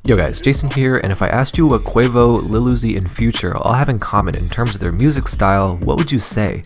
Yo guys, Jason here, and if I asked you what Quavo, Lil Uzi, and Future all have in common in terms of their music style, what would you say?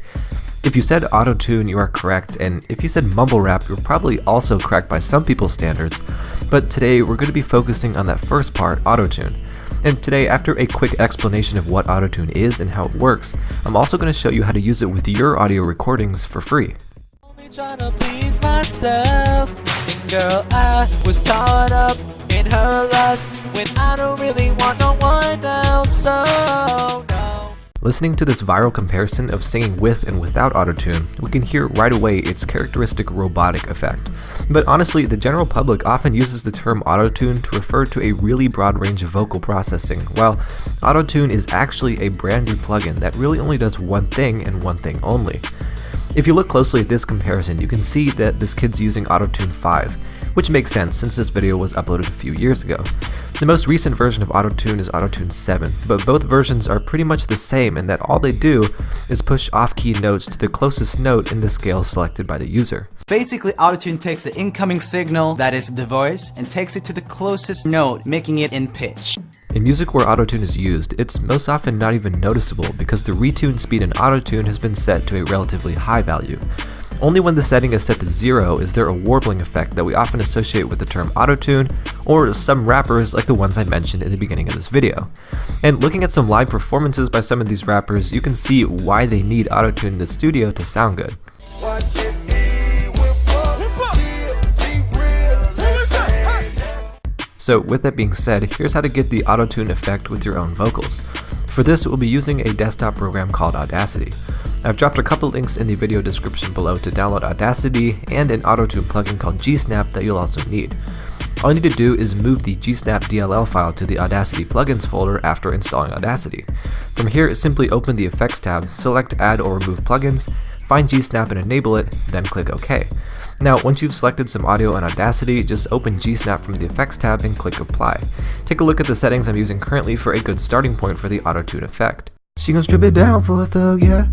If you said AutoTune, you are correct, and if you said mumble rap, you're probably also correct by some people's standards, but today we're going to be focusing on that first part, AutoTune. And today, after a quick explanation of what AutoTune is and how it works, I'm also going to show you how to use it with your audio recordings for free. Only trying to please myself, and girl, I was caught up in her lust when I don't really want no one else, so no. Listening to this viral comparison of singing with and without AutoTune, we can hear right away its characteristic robotic effect. But honestly, the general public often uses the term AutoTune to refer to a really broad range of vocal processing, while AutoTune is actually a brand new plugin that really only does one thing and one thing only. If you look closely at this comparison, you can see that this kid's using AutoTune 5, which makes sense since this video was uploaded a few years ago. The most recent version of AutoTune is AutoTune 7, but both versions are pretty much the same in that all they do is push off-key notes to the closest note in the scale selected by the user. Basically, AutoTune takes the incoming signal, that is the voice, and takes it to the closest note, making it in pitch. In music where AutoTune is used, it's most often not even noticeable because the retune speed in AutoTune has been set to a relatively high value. Only when the setting is set to 0 is there a warbling effect that we often associate with the term AutoTune, or some rappers like the ones I mentioned in the beginning of this video. And looking at some live performances by some of these rappers, you can see why they need AutoTune in the studio to sound good. So with that being said, here's how to get the AutoTune effect with your own vocals. For this, we'll be using a desktop program called Audacity. I've dropped a couple links in the video description below to download Audacity and an AutoTune plugin called Gsnap that you'll also need. All you need to do is move the Gsnap DLL file to the Audacity plugins folder after installing Audacity. From here, simply open the Effects tab, select Add or Remove Plugins, find Gsnap and enable it, then click OK. Now, once you've selected some audio on Audacity, just open Gsnap from the Effects tab and click Apply. Take a look at the settings I'm using currently for a good starting point for the AutoTune effect. She gon' strip it down for a thug, yeah.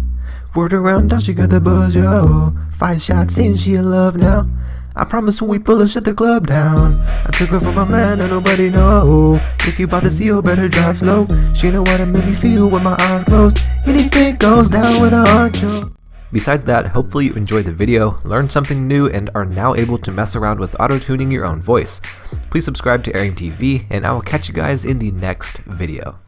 Word around down, she got the buzz, yo. 5 shots in, she in love now. I promise when we pull her, shut the club down. I took her for my man and nobody know. If you bought the seal, better drive slow. She know how to make me feel with my eyes closed. Anything goes down with a honcho. Besides that, hopefully you enjoyed the video, learned something new, and are now able to mess around with auto-tuning your own voice. Please subscribe to AeriumTV, and I will catch you guys in the next video.